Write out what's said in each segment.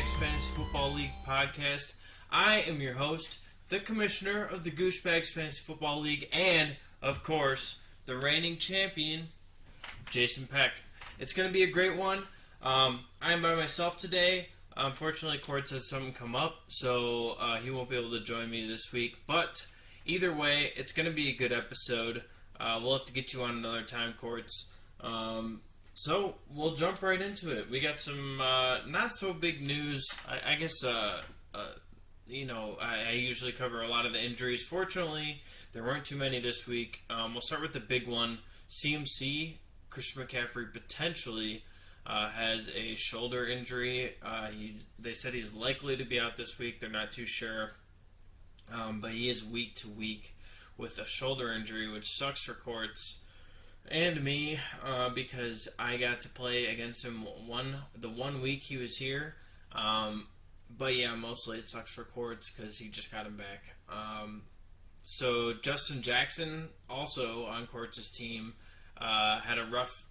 Gooshbagz Fantasy Football League podcast. I am your host, the commissioner of the Gooshbagz Fantasy Football League, and, of course, the reigning champion, Jason Peck. It's going to be a great one. I am by myself today. Unfortunately, Quartzs has something come up, so he won't be able to join me this week. But either way, it's going to be a good episode. We'll have to get you on another time, Quartzs. So we'll jump right into it. We got some not so big news. I guess I usually cover a lot of the injuries. Fortunately, there weren't too many this week. We'll start with the big one. CMC, Christian McCaffrey, potentially has a shoulder injury. They said he's likely to be out this week. They're not too sure. But he is week to week with a shoulder injury, which sucks for Quartz and me, because I got to play against him the 1 week he was here. But yeah, mostly it sucks for Quartz because he just got him back. So Justin Jackson, also on Quartz's team, had a rough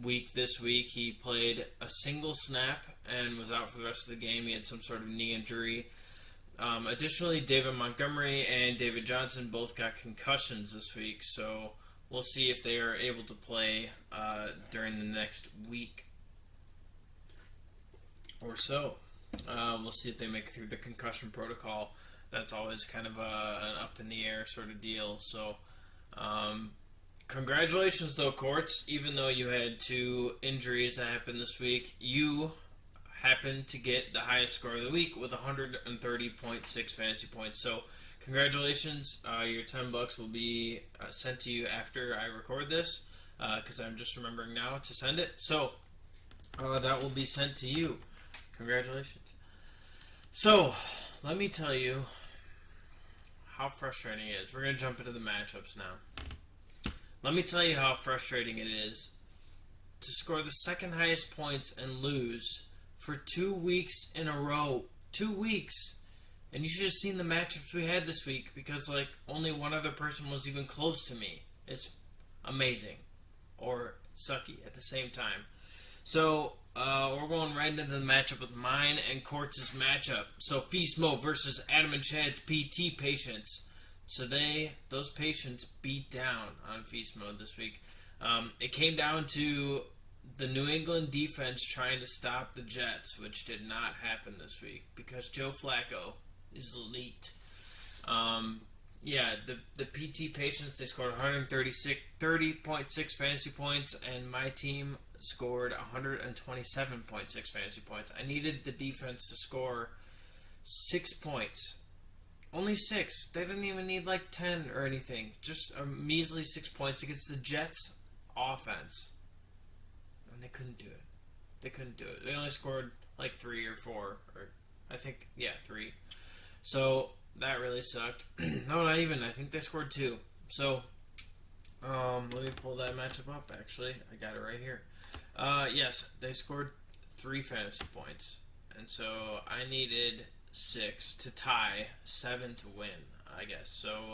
week this week. He played a single snap and was out for the rest of the game. He had some sort of knee injury. Additionally, David Montgomery and David Johnson both got concussions this week, so we'll see if they are able to play during the next week or so. We'll see if they make it through the concussion protocol. That's always kind of an up-in-the-air sort of deal. So, congratulations, though, Quartz. Even though you had 2 injuries that happened this week, you happened to get the highest score of the week with 130.6 fantasy points. So, congratulations. Your $10 will be sent to you after I record this, because I'm just remembering now to send it. So, that will be sent to you. Congratulations. So, let me tell you how frustrating it is. We're going to jump into the matchups now. Let me tell you how frustrating it is to score the second highest points and lose for 2 weeks in a row. 2 weeks. And you should have seen the matchups we had this week, because only one other person was even close to me. It's amazing. Or sucky at the same time. So, we're going right into the matchup with mine and Quartz's matchup. So, Feast Mode versus Adam and Chad's PT patients. So, those patients beat down on Feast Mode this week. It came down to the New England defense trying to stop the Jets, which did not happen this week because Joe Flacco is elite. The PT patients, they scored 30.6 fantasy points, and my team scored 127.6 fantasy points. I needed the defense to score 6 points. Only 6. They didn't even need 10 or anything. Just a measly 6 points against the Jets offense. And they couldn't do it. They only scored 3 or 4. Or I think, 3. So, that really sucked. No, not even. I think they scored 2. So, let me pull that matchup up, actually. I got it right here. Yes, they scored 3 fantasy points. And so, I needed 6 to tie, 7 to win, I guess. So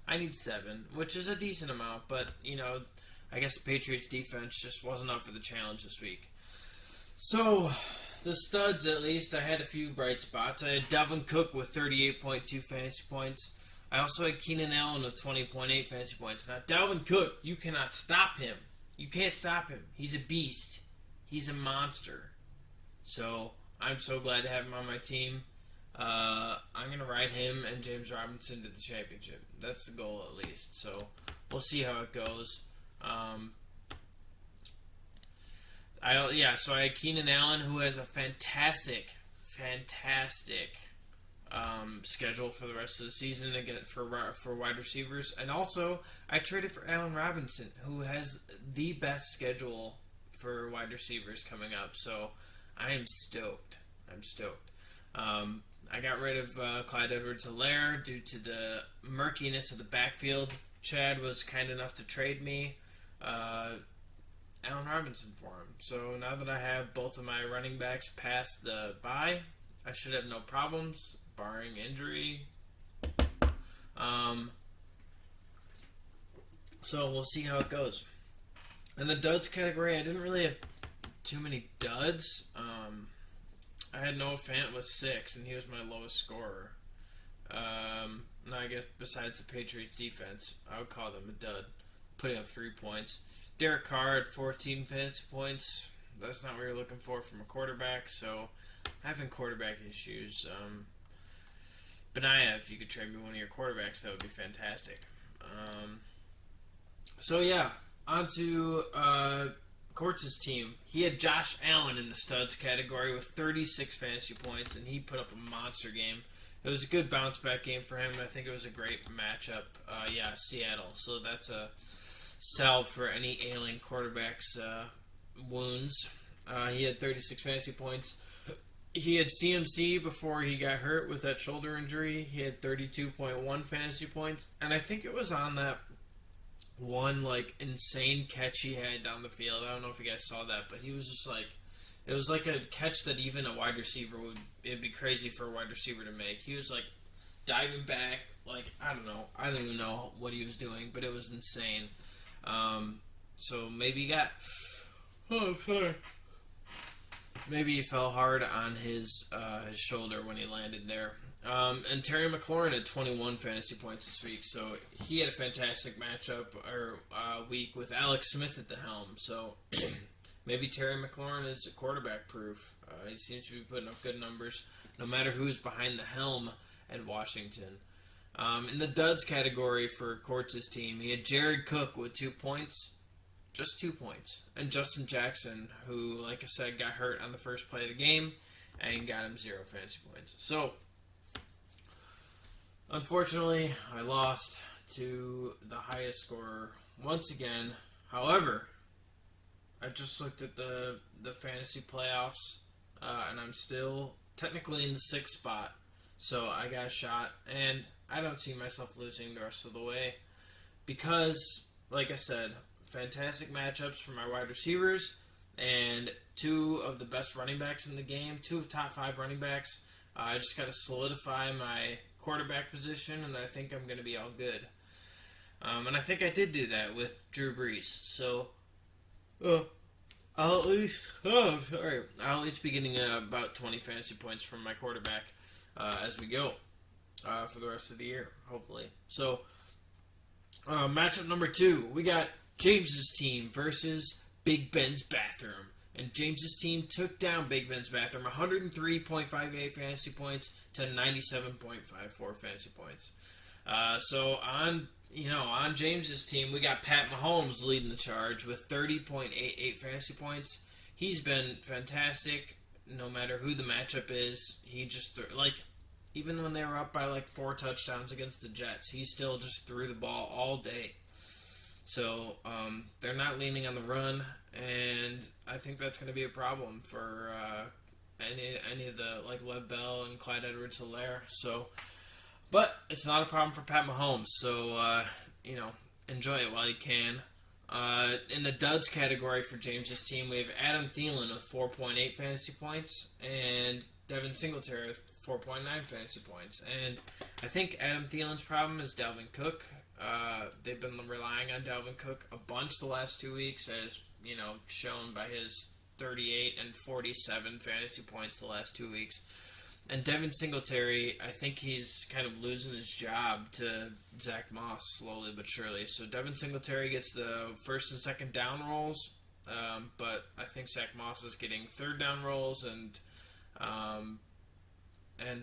I need 7, which is a decent amount. But, I guess the Patriots defense just wasn't up for the challenge this week. So, the studs, at least, I had a few bright spots. I had Dalvin Cook with 38.2 fantasy points. I also had Keenan Allen with 20.8 fantasy points. Now, Dalvin Cook, you cannot stop him. You can't stop him. He's a beast. He's a monster. So, I'm so glad to have him on my team. I'm going to ride him and James Robinson to the championship. That's the goal, at least. So, we'll see how it goes. So I had Keenan Allen, who has a fantastic schedule for the rest of the season again for wide receivers. And also, I traded for Allen Robinson, who has the best schedule for wide receivers coming up. So I am stoked. I got rid of Clyde Edwards-Helaire due to the murkiness of the backfield. Chad was kind enough to trade me Allen Robinson for him. So now that I have both of my running backs past the bye, I should have no problems, barring injury. So we'll see how it goes. In the duds category, I didn't really have too many duds. I had Noah Fant with 6, and he was my lowest scorer. And I guess besides the Patriots defense, I would call them a dud, putting up 3 points. Derek Carr had 14 fantasy points. That's not what you're looking for from a quarterback, so having quarterback issues. Banaya, if you could trade me one of your quarterbacks, that would be fantastic. So yeah, on to Quartzs Team. He had Josh Allen in the studs category with 36 fantasy points, and he put up a monster game. It was a good bounce back game for him. I think it was a great matchup. Seattle. So that's a salve for any ailing quarterback's wounds. He had 36 fantasy points. He had CMC before he got hurt with that shoulder injury. He had 32.1 fantasy points. And I think it was on that one, insane catch he had down the field. I don't know if you guys saw that, but he was just it was like a catch that even a wide receiver it'd be crazy for a wide receiver to make. He was diving back, I don't even know what he was doing, but it was insane. So maybe he got, sorry. Maybe he fell hard on his shoulder when he landed there. And Terry McLaurin had 21 fantasy points this week, so he had a fantastic matchup or week with Alex Smith at the helm. So maybe Terry McLaurin is quarterback proof. He seems to be putting up good numbers, no matter who's behind the helm at Washington. In the duds category for Quartz's team, he had Jared Cook with 2 points. Just 2 points. And Justin Jackson, who, like I said, got hurt on the first play of the game and got him 0 fantasy points. So, unfortunately, I lost to the highest scorer once again. However, I just looked at the fantasy playoffs, and I'm still technically in the 6th spot. So, I got a shot, and I don't see myself losing the rest of the way because, like I said, fantastic matchups for my wide receivers and 2 of the best running backs in the game, 2 of top 5 running backs. I just got to solidify my quarterback position, and I think I'm going to be all good. And I think I did do that with Drew Brees. So I'll at least be getting about 20 fantasy points from my quarterback as we go for the rest of the year, hopefully. So matchup number 2, we got James's team versus Big Ben's bathroom. And James's team took down Big Ben's bathroom 103.58 fantasy points to 97.54 fantasy points. So on James's team, we got Pat Mahomes leading the charge with 30.88 fantasy points. He's been fantastic no matter who the matchup is. He just even when they were up by 4 touchdowns against the Jets, he still just threw the ball all day. So they're not leaning on the run, and I think that's going to be a problem for any of the Lev Bell and Clyde Edwards-Helaire. So, but it's not a problem for Pat Mahomes. So enjoy it while you can. In the duds category for James's team, we have Adam Thielen with 4.8 fantasy points and Devin Singletary with 4.9 fantasy points. And I think Adam Thielen's problem is Dalvin Cook. They've been relying on Dalvin Cook a bunch the last 2 weeks, as shown by his 38 and 47 fantasy points the last 2 weeks. And Devin Singletary, I think he's kind of losing his job to Zach Moss slowly but surely. So Devin Singletary gets the first and second down rolls, but I think Zach Moss is getting third down rolls and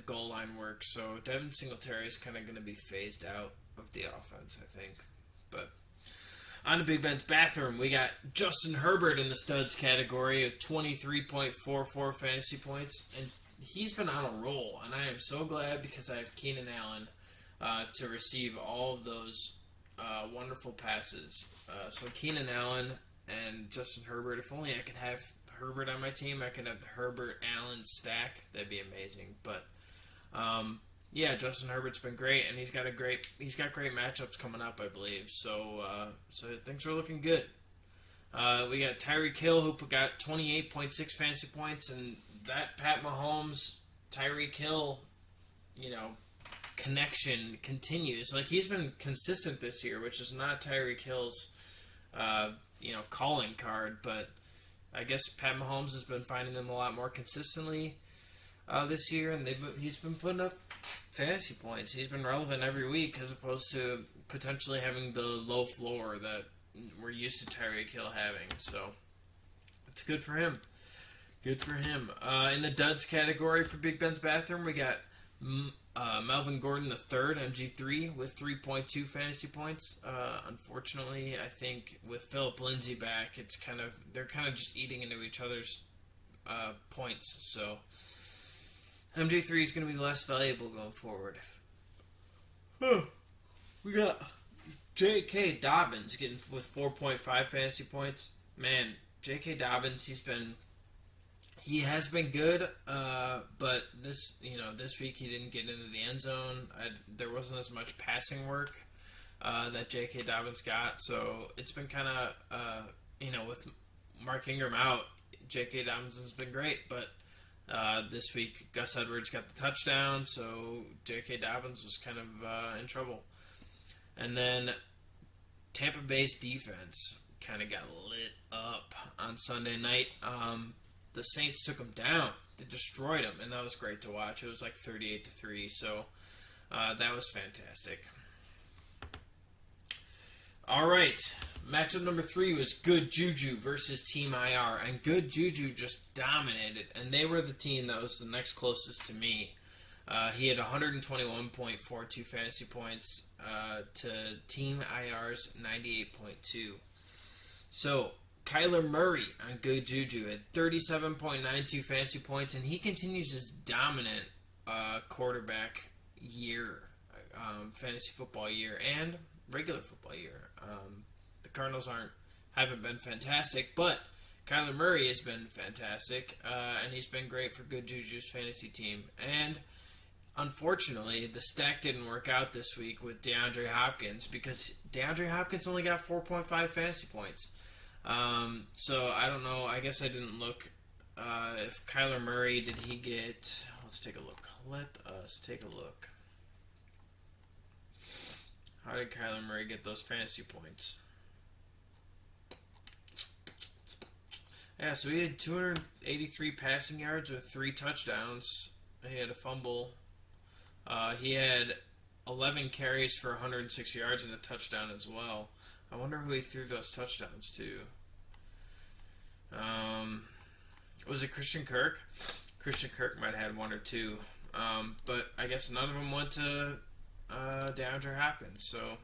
goal line work. So Devin Singletary is kind of going to be phased out of the offense, I think. But on to Big Ben's bathroom, we got Justin Herbert in the studs category of 23.44 fantasy points, and he's been on a roll, and I am so glad because I have Keenan Allen to receive all of those wonderful passes. So Keenan Allen and Justin Herbert, if only I could have Herbert on my team, I could have the Herbert-Allen stack. That'd be amazing. But yeah, Justin Herbert's been great, and he's got great matchups coming up, I believe. So things are looking good. We got Tyreek Hill, who got 28.6 fantasy points, and that Pat Mahomes, Tyreek Hill, connection continues. He's been consistent this year, which is not Tyreek Hill's, calling card, but I guess Pat Mahomes has been finding them a lot more consistently. this year, and he's been putting up fantasy points. He's been relevant every week, as opposed to potentially having the low floor that we're used to Tyreek Hill having. So it's good for him. Good for him. In the duds category for Big Ben's Bathroom, we got Melvin Gordon III, MG3, with 3.2 fantasy points. Unfortunately, I think with Philip Lindsay back, they're kind of just eating into each other's points. So MG3 is going to be less valuable going forward. We got J.K. Dobbins getting with 4.5 fantasy points. Man, J.K. Dobbins, he has been good, but this week he didn't get into the end zone. There wasn't as much passing work that J.K. Dobbins got, so it's been kind of, with Mark Ingram out, J.K. Dobbins has been great, but this week Gus Edwards got the touchdown, so J.K. Dobbins was kind of in trouble. And then Tampa Bay's defense kind of got lit up on Sunday night. The Saints took them down. They destroyed them, and that was great to watch. It was like 38-3, so that was fantastic. All right, matchup number 3 was Good Juju versus Team IR, and Good Juju just dominated, and they were the team that was the next closest to me. He had 121.42 fantasy points to Team IR's 98.2. So Kyler Murray on Good Juju had 37.92 fantasy points, and he continues his dominant quarterback year, fantasy football year, and regular football year. The Cardinals haven't been fantastic, but Kyler Murray has been fantastic, and he's been great for Good Juju's fantasy team. And unfortunately, the stack didn't work out this week with DeAndre Hopkins, because DeAndre Hopkins only got 4.5 fantasy points. So I don't know. I guess I didn't look if Kyler Murray, did he get... Let's take a look. Let us take a look. How did Kyler Murray get those fantasy points? Yeah, so he had 283 passing yards with 3 touchdowns. He had a fumble. He had 11 carries for 106 yards and a touchdown as well. I wonder who he threw those touchdowns to. Was it Christian Kirk? Christian Kirk might have had 1 or 2. But I guess none of them went to DeAndre Hopkins. So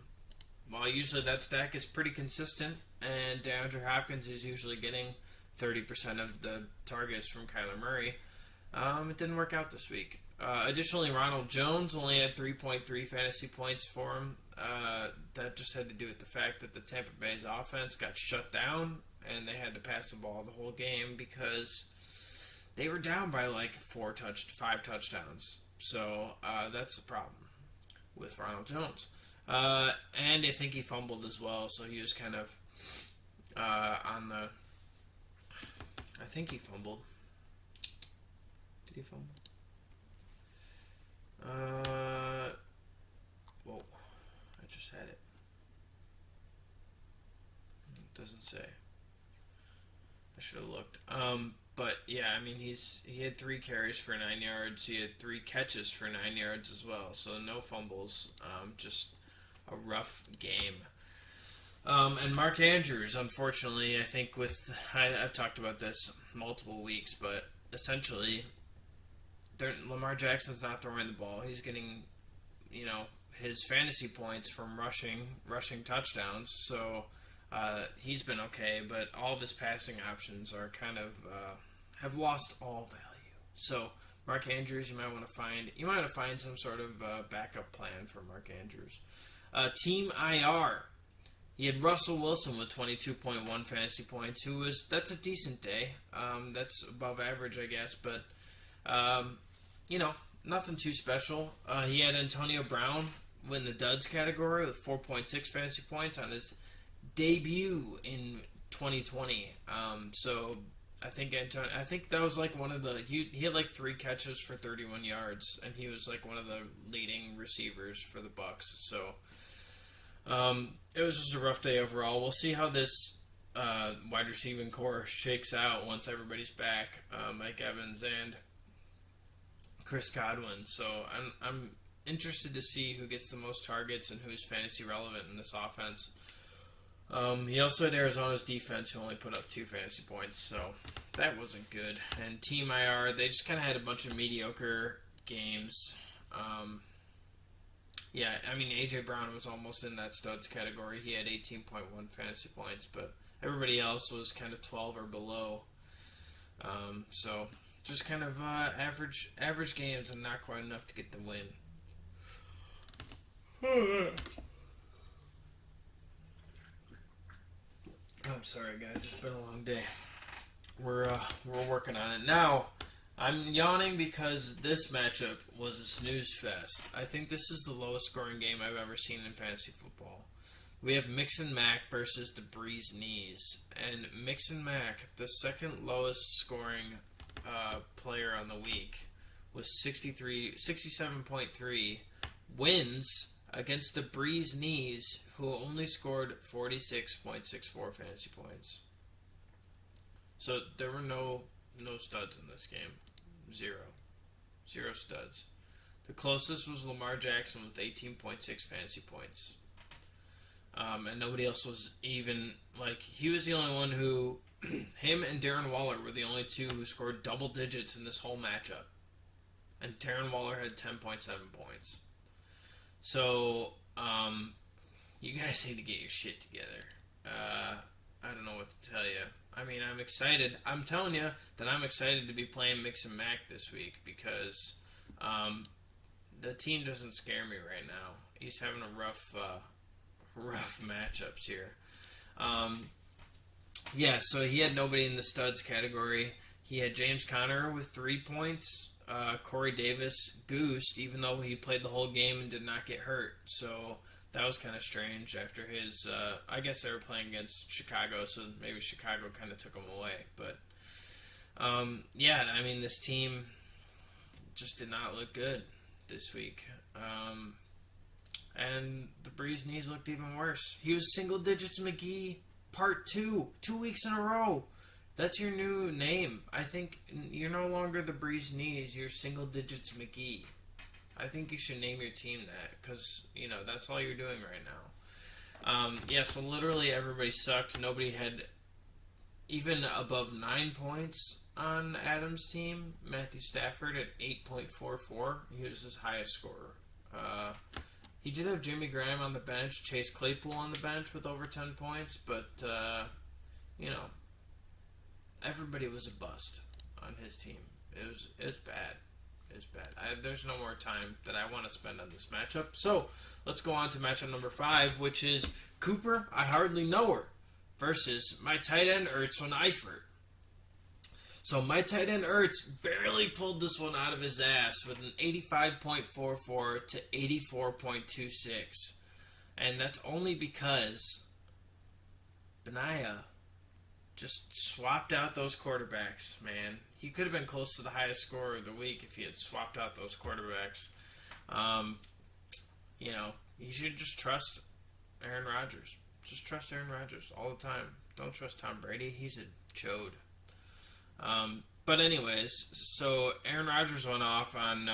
while usually that stack is pretty consistent, and DeAndre Hopkins is usually getting 30% of the targets from Kyler Murray, it didn't work out this week. Additionally, Ronald Jones only had 3.3 fantasy points for him. That just had to do with the fact that the Tampa Bay's offense got shut down, and they had to pass the ball the whole game because they were down by like 5 touchdowns. So that's the problem with Ronald Jones. And I think he fumbled as well, so he was kind of on the... I think he fumbled. Did he fumble? Whoa. I just had it. It doesn't say. I should have looked. But yeah, I mean, he had 3 carries for 9 yards. He had 3 catches for 9 yards as well. So no fumbles. Just a rough game. And Mark Andrews, unfortunately, I think I've talked about this multiple weeks, but essentially, Lamar Jackson's not throwing the ball. He's getting, his fantasy points from rushing touchdowns. So he's been okay, but all of his passing options are kind of have lost all value. So Mark Andrews, you might want to find some sort of backup plan for Mark Andrews. Team IR. He had Russell Wilson with 22.1 fantasy points, that's a decent day. That's above average, I guess, but, nothing too special. He had Antonio Brown win the duds category with 4.6 fantasy points on his debut in 2020. So I think that was like one of the... He had like 3 catches for 31 yards, and he was like one of the leading receivers for the Bucs, so... it was just a rough day overall. We'll see how this wide receiving core shakes out once everybody's back. Mike Evans and Chris Godwin. So I'm interested to see who gets the most targets and who's fantasy relevant in this offense. He also had Arizona's defense, who only put up 2 fantasy points, so that wasn't good. And Team IR, they just kind of had a bunch of mediocre games. A.J. Brown was almost in that studs category. He had 18.1 fantasy points, but everybody else was kind of 12 or below. So just kind of average games and not quite enough to get the win. I'm sorry, guys. It's been a long day. We're working on it now. I'm yawning because this matchup was a snooze fest. I think this is the lowest scoring game I've ever seen in fantasy football. We have Mix and Mac versus the Breeze Knees, and Mix and Mac, the second lowest scoring player on the week, was 67.3 wins against the Breeze Knees, who only scored 46.64 fantasy points. So there were no studs in this game. Zero studs. The closest was Lamar Jackson with 18.6 fantasy points. And nobody else was even, he was the only one who, him and Darren Waller were the only two who scored double digits in this whole matchup. And Darren Waller had 10.7 points. So, you guys need to get your shit together. I don't know what to tell you. I mean, I'm excited. I'm telling you that I'm excited to be playing Mix and Mac this week because the team doesn't scare me right now. He's having a rough matchups here. So he had nobody in the studs category. He had James Conner with 3 points. Corey Davis goosed, even though he played the whole game and did not get hurt. So that was kind of strange after his... I guess they were playing against Chicago, so maybe Chicago kind of took him away. But, this team just did not look good this week. And the Breeze Knees looked even worse. He was single digits McGee, part 2, 2 weeks in a row. That's your new name. I think you're no longer the Breeze Knees, you're single digits McGee. I think you should name your team that, because, that's all you're doing right now. So literally everybody sucked. Nobody had even above 9 points on Adam's team. Matthew Stafford at 8.44. He was his highest scorer. He did have Jimmy Graham on the bench, Chase Claypool on the bench with over 10 points, but, everybody was a bust on his team. It was bad. It's bad. There's no more time that I want to spend on this matchup. So, let's go on to matchup number 5, which is Cooper, I hardly know her, versus my tight end, Ertz von Eifert. So, my tight end, Ertz, barely pulled this one out of his ass with an 85.44 to 84.26. And that's only because Banayas just swapped out those quarterbacks, man. He could have been close to the highest scorer of the week if he had swapped out those quarterbacks. You should just trust Aaron Rodgers. Just trust Aaron Rodgers all the time. Don't trust Tom Brady. He's a chode. But anyways, so Aaron Rodgers went off on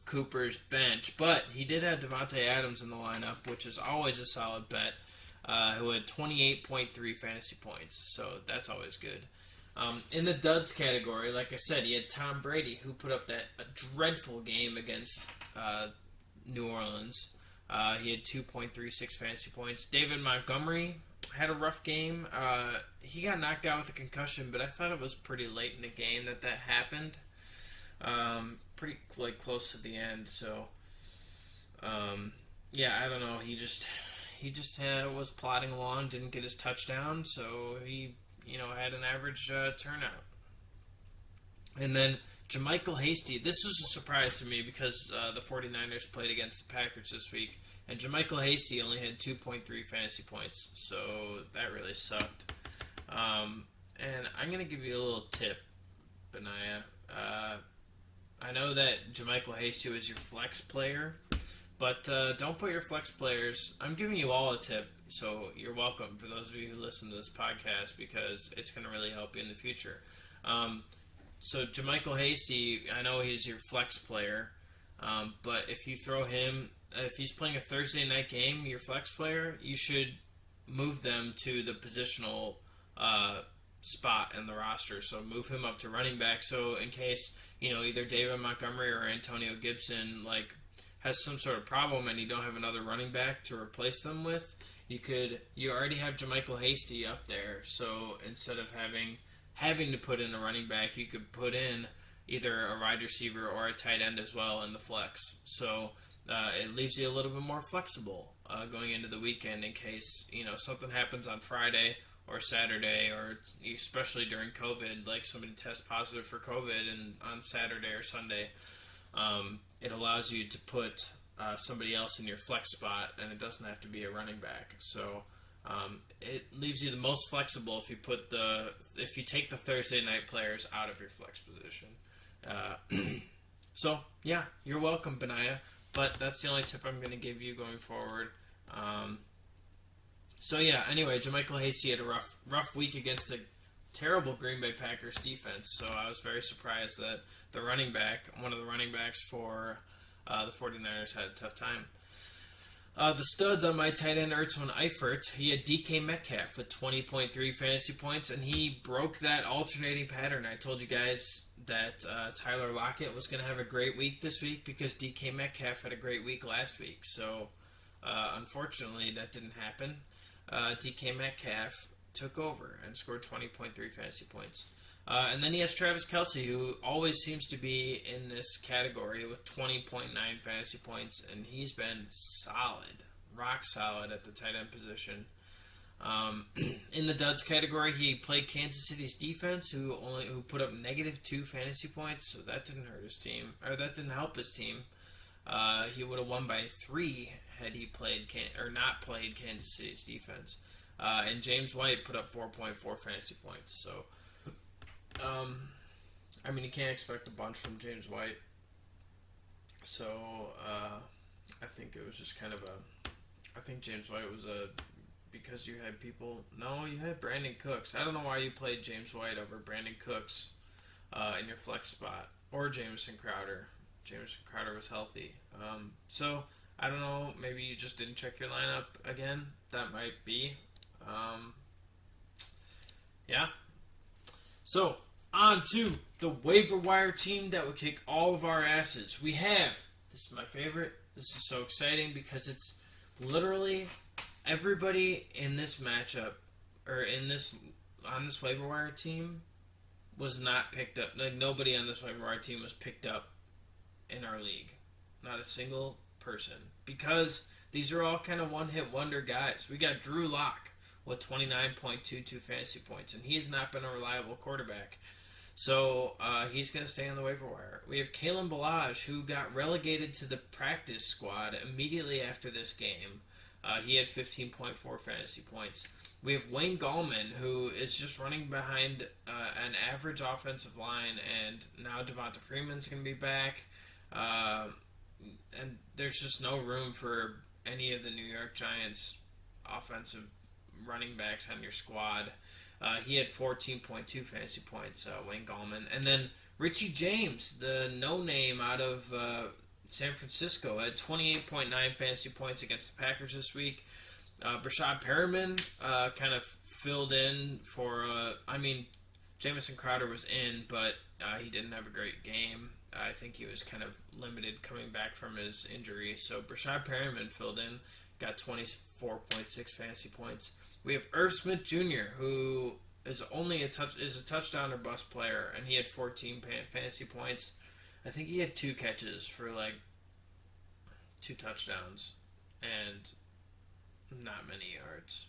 Cooper's bench, but he did have Devontae Adams in the lineup, which is always a solid bet, who had 28.3 fantasy points, so that's always good. In the duds category, like I said, he had Tom Brady, who put up a dreadful game against New Orleans. He had 2.36 fantasy points. David Montgomery had a rough game. He got knocked out with a concussion, but I thought it was pretty late in the game that happened. Pretty close to the end. So, I don't know. He just was plodding along, didn't get his touchdown, so he had an average turnout. And then JaMychal Hasty. This was a surprise to me because the 49ers played against the Packers this week, and JaMychal Hasty only had 2.3 fantasy points, so that really sucked. And I'm going to give you a little tip, Banayas. I know that JaMychal Hasty was your flex player, but don't put your flex players... I'm giving you all a tip, so you're welcome for those of you who listen to this podcast because it's going to really help you in the future. So JaMychal Hasty, I know he's your flex player, but if you throw him, if he's playing a Thursday night game, your flex player, you should move them to the positional spot in the roster. So move him up to running back. So in case either David Montgomery or Antonio Gibson has some sort of problem and you don't have another running back to replace them with, you already have JaMychal Hasty up there. So instead of having to put in a running back, you could put in either a wide receiver or a tight end as well in the flex. So it leaves you a little bit more flexible going into the weekend in case something happens on Friday or Saturday, or especially during COVID, like somebody tests positive for COVID and on Saturday or Sunday. It allows you to put somebody else in your flex spot, and it doesn't have to be a running back. So it leaves you the most flexible if you take the Thursday night players out of your flex position. So yeah, you're welcome, Banaya. But that's the only tip I'm going to give you going forward. So yeah, anyway, JaMychal Hasty had a rough week against the terrible Green Bay Packers defense. So I was very surprised that one of the running backs for the 49ers had a tough time. The studs on my tight end, Ertzwin Eifert, he had DK Metcalf with 20.3 fantasy points, and he broke that alternating pattern. I told you guys that Tyler Lockett was going to have a great week this week because DK Metcalf had a great week last week. So, unfortunately, that didn't happen. DK Metcalf took over and scored 20.3 fantasy points. And then he has Travis Kelce, who always seems to be in this category with 20.9 fantasy points, and he's been solid, rock solid at the tight end position. In the duds category, he played Kansas City's defense, who put up -2 fantasy points, so that didn't hurt his team, or that didn't help his team. He would have won by 3 had he not played Kansas City's defense. And James White put up 4.4 fantasy points, so. You can't expect a bunch from James White. So, I think it was just I think James White was because you had you had Brandon Cooks. I don't know why you played James White over Brandon Cooks in your flex spot, or Jamison Crowder. Jamison Crowder was healthy. So, I don't know, maybe you just didn't check your lineup again. That might be. Yeah. So, on to the waiver wire team that would kick all of our asses. This is my favorite. This is so exciting because it's literally everybody in this matchup, or on this waiver wire team, was not picked up. Like, nobody on this waiver wire team was picked up in our league. Not a single person. Because these are all kind of one-hit wonder guys. We got Drew Lock with 29.22 fantasy points, and he's not been a reliable quarterback. So he's going to stay on the waiver wire. We have Kalen Ballage, who got relegated to the practice squad immediately after this game. He had 15.4 fantasy points. We have Wayne Gallman, who is just running behind an average offensive line, and now Devonta Freeman's going to be back. And there's just no room for any of the New York Giants offensive running backs on your squad. He had 14.2 fantasy points, Wayne Gallman. And then Richie James, the no-name out of San Francisco, had 28.9 fantasy points against the Packers this week. Brashad Perriman kind of filled in for... Jamison Crowder was in, but he didn't have a great game. I think he was kind of limited coming back from his injury. So Brashad Perriman filled in, got 24.6 fantasy points. We have Irv Smith Jr., who is a touchdown or bust player, and he had 14 fantasy points. I think he had 2 catches for 2 touchdowns and not many yards.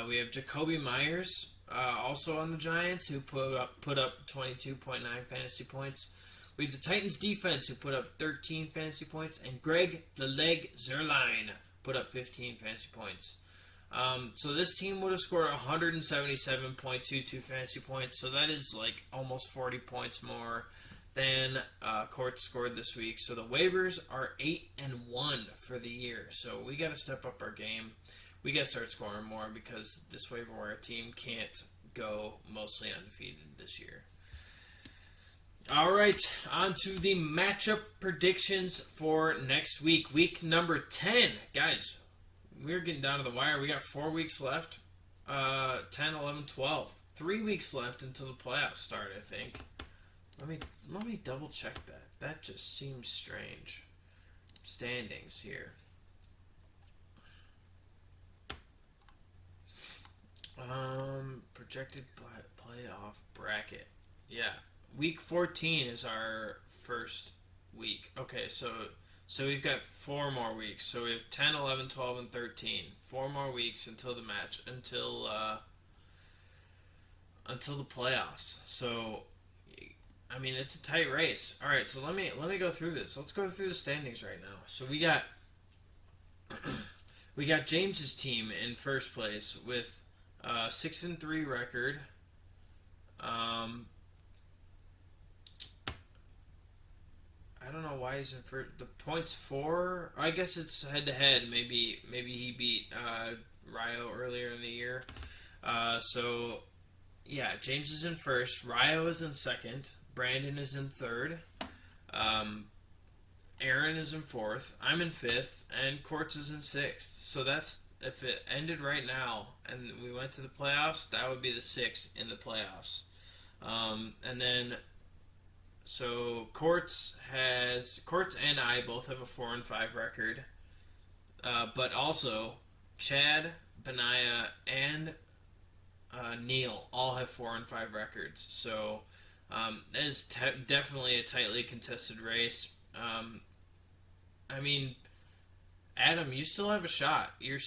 We have Jacoby Myers, also on the Giants, who put up 22.9 fantasy points. We have the Titans defense, who put up 13 fantasy points, and Greg the Leg Zerline put up 15 fantasy points. So this team would have scored 177.22 fantasy points, so that is almost 40 points more than Quartzs scored this week. So the waivers are 8-1 for the year, so we got to step up our game. We got to start scoring more because this waiver wire team can't go mostly undefeated this year. All right, on to the matchup predictions for next week. Week number 10. Guys, we're getting down to the wire. We got 4 weeks left. 10, 11, 12. 3 weeks left until the playoffs start, I think. Let me double check that. That just seems strange. Standings here. Projected playoff bracket. Yeah. Week 14 is our first week. Okay, so we've got 4 more weeks. So we have 10, 11, 12, and 13. 4 more weeks until the match until the playoffs. So I mean, it's a tight race. All right, so let me go through this. Let's go through the standings right now. So we got James's team in first place with 6-3 record. Um, I don't know why he's in first. The points for, I guess it's head to head. Maybe he beat Ryo earlier in the year. So yeah, James is in first. Ryo is in second. Brandon is in third. Um, Aaron is in fourth. I'm in fifth, and Quartz is in sixth. So that's, if it ended right now and we went to the playoffs, that would be the sixth in the playoffs. And then so Quartz and I both have a 4-5 record, but also Chad, Benaya, and Neil all have 4-5 records. So that is definitely a tightly contested race. I mean, Adam, you still have a shot. I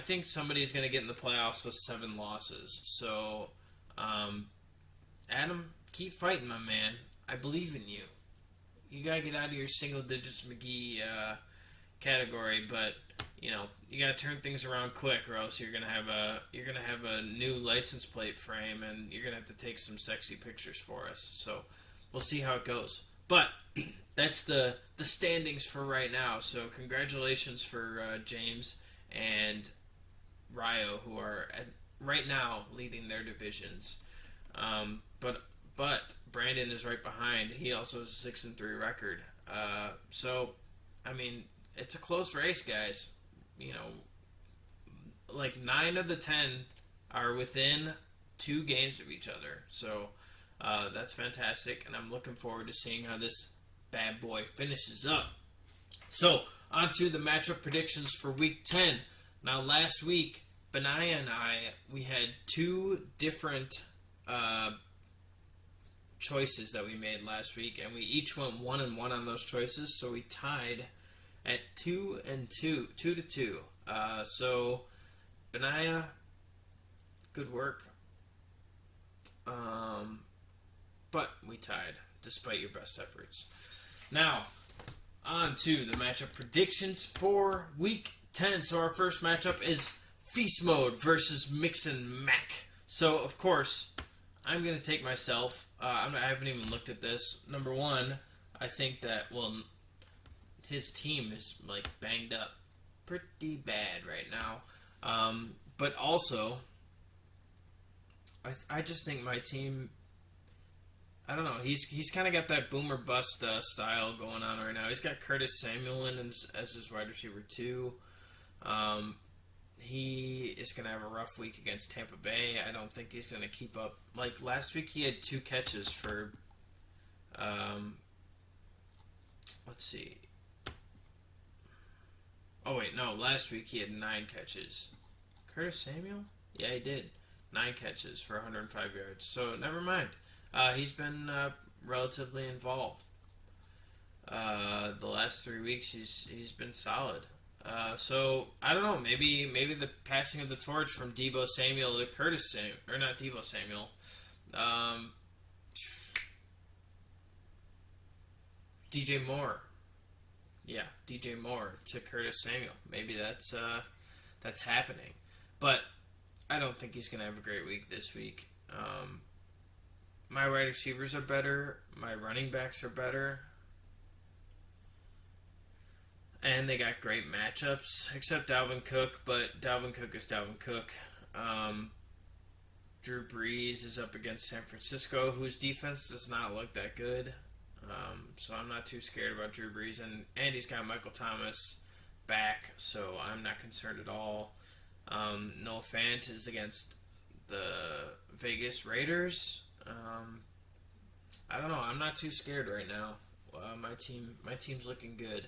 think somebody's going to get in the playoffs with 7 losses. So, Adam, keep fighting, my man. I believe in you. You got to get out of your single digits McGee category, but you got to turn things around quick, or else you're gonna have a new license plate frame, and you're gonna have to take some sexy pictures for us. So we'll see how it goes. But that's the standings for right now. So congratulations for James and Ryo, who are right now leading their divisions. But Brandon is right behind. He also has a 6-3 record. So I mean, it's a close race, guys. Like 9 of the 10 are within 2 games of each other. So that's fantastic, and I'm looking forward to seeing how this bad boy finishes up. So on to the matchup predictions for Week 10. Now, last week, Benaya and we had 2 different choices that we made last week, and we each went 1-1 on those choices. So we tied at 2-2, 2-2. So Benaya, good work. But we tied, despite your best efforts. Now, on to the matchup predictions for Week 10. So our first matchup is Feast Mode versus Mix and Mac. So, of course, I'm going to take myself. I haven't even looked at this. Number one, I think that, his team is, banged up pretty bad right now. But also, I just think my team, I don't know, he's kind of got that boomer bust style going on right now. He's got Curtis Samuel in as his wide receiver too. He is going to have a rough week against Tampa Bay. I don't think he's going to keep up. Like last week, he had 2 catches for, let's see. Oh, wait, no. Last week, he had 9 catches. Curtis Samuel? Yeah, he did. 9 catches for 105 yards. So, never mind. He's been relatively involved. The last 3 weeks, he's been solid. So, I don't know. Maybe the passing of the torch from Deebo Samuel to Curtis Samuel. Or not Deebo Samuel. DJ Moore. Yeah, DJ Moore to Curtis Samuel. Maybe that's happening. But I don't think he's going to have a great week this week. My wide receivers are better. My running backs are better. And they got great matchups, except Dalvin Cook. But Dalvin Cook is Dalvin Cook. Drew Brees is up against San Francisco, whose defense does not look that good. So I'm not too scared about Drew Brees. And he's got Michael Thomas back, so I'm not concerned at all. Noah Fant is against the Vegas Raiders. I don't know. I'm not too scared right now. My team's looking good.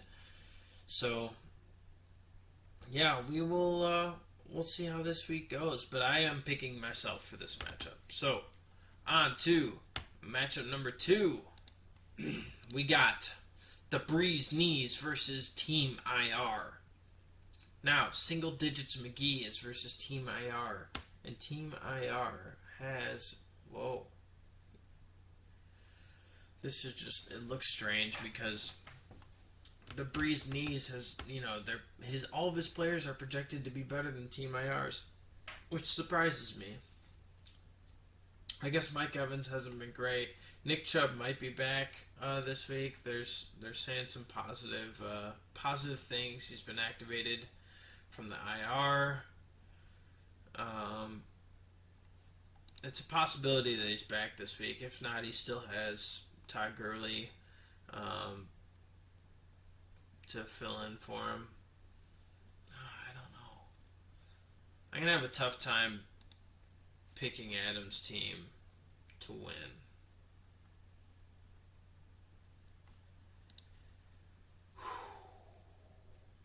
So yeah, we'll see how this week goes. But I am picking myself for this matchup. So on to matchup number 2. We got the Breeze Knees versus Team IR. Now, Single Digits McGee is versus Team IR. And Team IR has... Whoa. This is just... It looks strange because the Breeze Knees has... all of his players are projected to be better than Team IR's, which surprises me. I guess Mike Evans hasn't been great. Nick Chubb might be back this week. They're saying some positive things. He's been activated from the IR. It's a possibility that he's back this week. If not, he still has Todd Gurley to fill in for him. I don't know. I'm going to have a tough time picking Adam's team to win.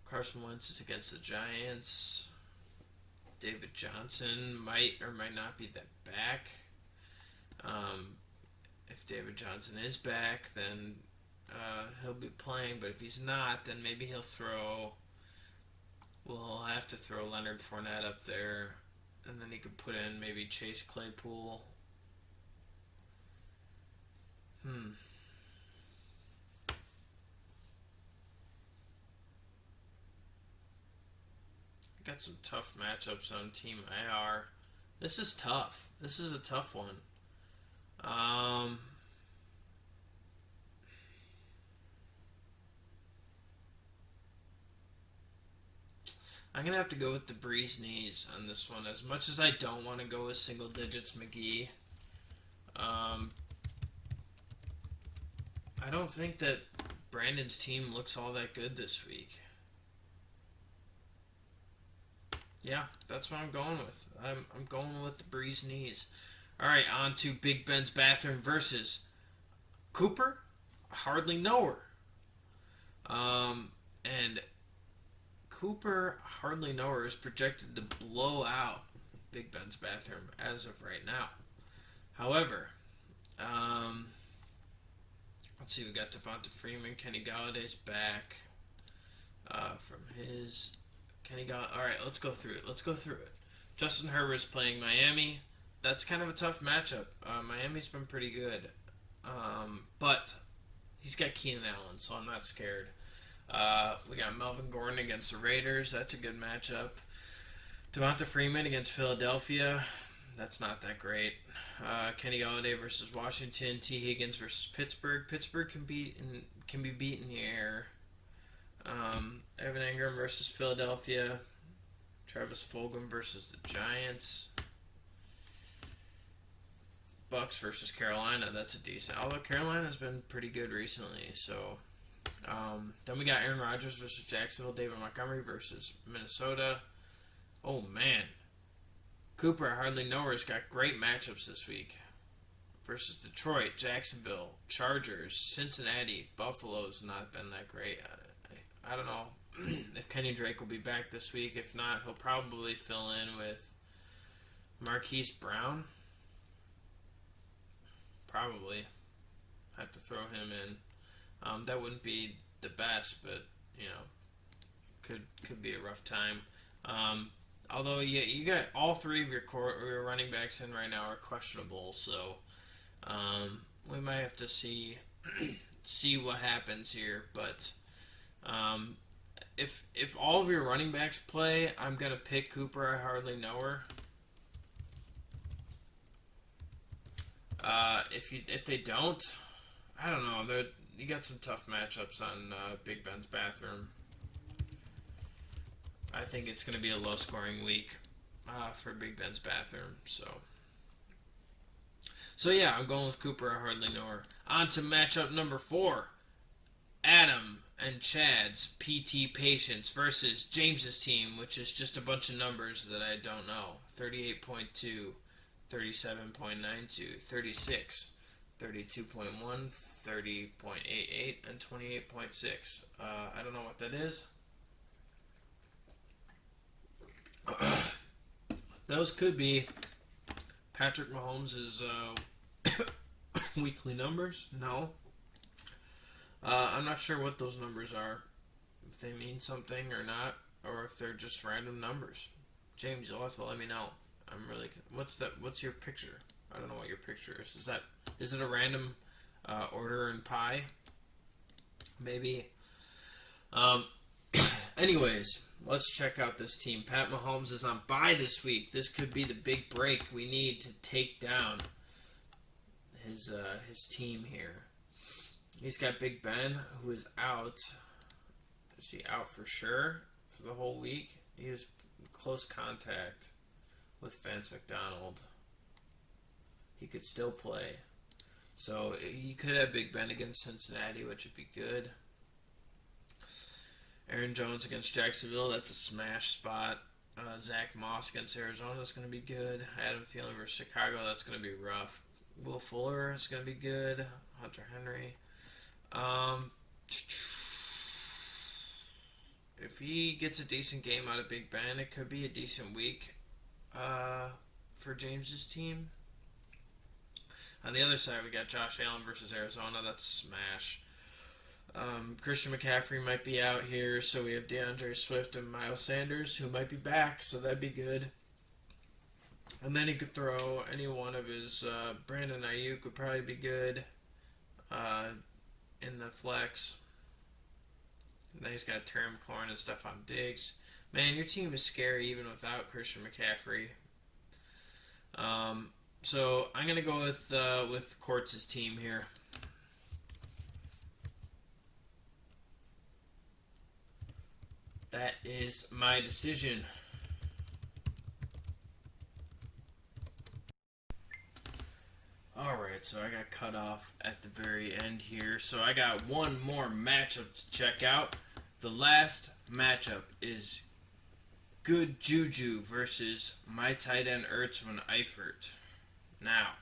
Carson Wentz is against the Giants. David Johnson might or might not be that back. If David Johnson is back, then he'll be playing. But if he's not, then maybe he'll throw... We'll have to throw Leonard Fournette up there. And then he could put in maybe Chase Claypool. Got some tough matchups on Team IR. This is tough. This is a tough one. I'm going to have to go with the Breeze Knees on this one. As much as I don't want to go with Single Digits McGee, I don't think that Brandon's team looks all that good this week. Yeah, that's what I'm going with. I'm going with the Breeze Knees. All right, on to Big Ben's Bathroom versus Cooper. Hardly know her. And Cooper Hardly Know Her is projected to blow out Big Ben's Bathroom as of right now. However, let's see. We got Devonta Freeman. Kenny Galladay's back from his... All right, let's go through it. Justin Herbert's playing Miami. That's kind of a tough matchup. Miami's been pretty good. But he's got Keenan Allen, so I'm not scared. We got Melvin Gordon against the Raiders. That's a good matchup. Devonta Freeman against Philadelphia. That's not that great. Kenny Galladay versus Washington. T. Higgins versus Pittsburgh. Pittsburgh can be beat in the air. Evan Ingram versus Philadelphia. Travis Fulgham versus the Giants. Bucks versus Carolina. That's a decent. Although Carolina's been pretty good recently. So, then we got Aaron Rodgers versus Jacksonville. David Montgomery versus Minnesota. Oh man, Cooper Hardly Know Her's got great matchups this week. Versus Detroit, Jacksonville, Chargers, Cincinnati, Buffalo's not been that great. I don't know if Kenny Drake will be back this week. If not, he'll probably fill in with Marquise Brown. Probably. Have to throw him in. That wouldn't be the best, but, could be a rough time. Although, you got all three of your running backs in right now are questionable, so we might have to see what happens here, but... If all of your running backs play, I'm gonna pick Cooper. I Hardly Know Her. If they don't, I don't know. You got some tough matchups on Big Ben's Bathroom. I think it's gonna be a low-scoring week for Big Ben's Bathroom. So So yeah, I'm going with Cooper. I hardly know her. On to matchup number 4. Adam and Chad's PT Patience versus James's team, which is just a bunch of numbers that I don't know. 38.2, 37.92, 36, 32.1, 30.88, and 28.6. I don't know what that is. Those could be Patrick Mahomes' weekly numbers. No. I'm not sure what those numbers are. If they mean something or not, or if they're just random numbers. James, you'll have to let me know. I'm really. What's that? What's your picture? I don't know what your picture is. Is it a random order in pie? Maybe. Anyways, let's check out this team. Pat Mahomes is on bye this week. This could be the big break we need to take down his team here. He's got Big Ben, who is out. Is he out for sure for the whole week? He was in close contact with Vance McDonald. He could still play. So you could have Big Ben against Cincinnati, which would be good. Aaron Jones against Jacksonville, that's a smash spot. Zach Moss against Arizona is going to be good. Adam Thielen versus Chicago, that's going to be rough. Will Fuller is going to be good. Hunter Henry. If he gets a decent game out of Big Ben, it could be a decent week for James's team. On the other side, we got Josh Allen versus Arizona. That's a smash. Christian McCaffrey might be out here, so we have DeAndre Swift and Miles Sanders, who might be back, so that'd be good. And then he could throw any one of his... Brandon Ayuk would probably be good in the flex. And then he's got Terry McLaurin and Stephon Diggs. Man, your team is scary even without Christian McCaffrey. So I'm gonna go with Quartzs Team here. That is my decision. Alright, so I got cut off at the very end here. So I got one more matchup to check out. The last matchup is Good Juju versus my tight end Ertzman Eifert. Now,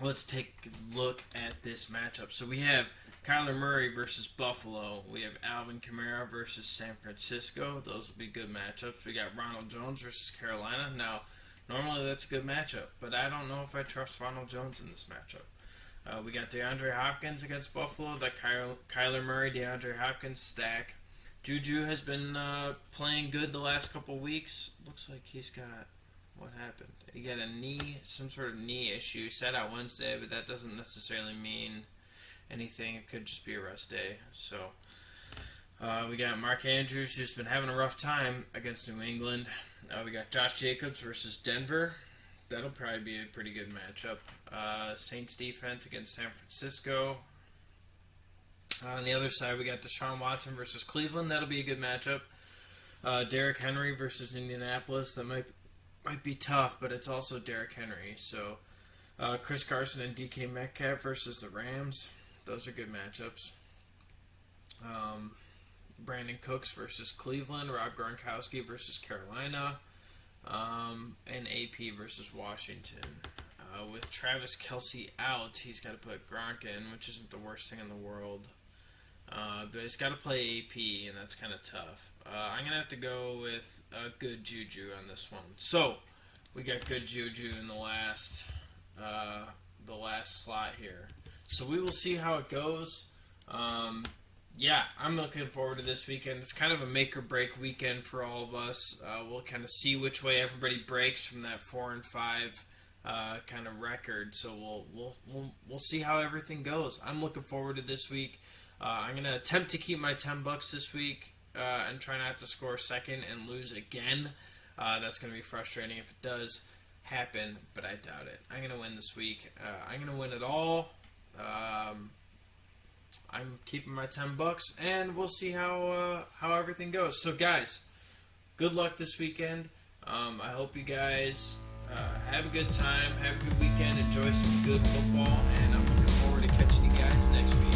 let's take a look at this matchup. So we have Kyler Murray versus Buffalo. We have Alvin Kamara versus San Francisco. Those will be good matchups. We got Ronald Jones versus Carolina. Now, normally that's a good matchup, but I don't know if I trust Ronald Jones in this matchup. We got DeAndre Hopkins against Buffalo. That Kyler Murray, DeAndre Hopkins stack. Juju has been playing good the last couple weeks. Looks like he's got... What happened? He got a knee, some sort of knee issue. He sat out Wednesday, but that doesn't necessarily mean anything. It could just be a rest day. So we got Mark Andrews, who's been having a rough time against New England. We got Josh Jacobs versus Denver. That'll probably be a pretty good matchup. Saints defense against San Francisco. On the other side, we got Deshaun Watson versus Cleveland. That'll be a good matchup. Derrick Henry versus Indianapolis. That might be tough, but it's also Derrick Henry. So Chris Carson and DK Metcalf versus the Rams. Those are good matchups. Brandon Cooks versus Cleveland. Rob Gronkowski versus Carolina. And AP versus Washington. With Travis Kelce out, he's got to put Gronk in, which isn't the worst thing in the world. But he's got to play AP, and that's kind of tough. I'm going to have to go with Good Juju on this one. So, we got Good Juju in the last slot here. So, we will see how it goes. Yeah, I'm looking forward to this weekend. It's kind of a make-or-break weekend for all of us. We'll kind of see which way everybody breaks from that 4-5 kind of record. So, we'll see how everything goes. I'm looking forward to this week. I'm going to attempt to keep my $10 this week and try not to score second and lose again. That's going to be frustrating if it does happen, but I doubt it. I'm going to win this week. I'm going to win it all. I'm keeping my $10, and we'll see how everything goes. So, guys, good luck this weekend. I hope you guys Have a good time. Have a good weekend. Enjoy some good football. And I'm looking forward to catching you guys next week.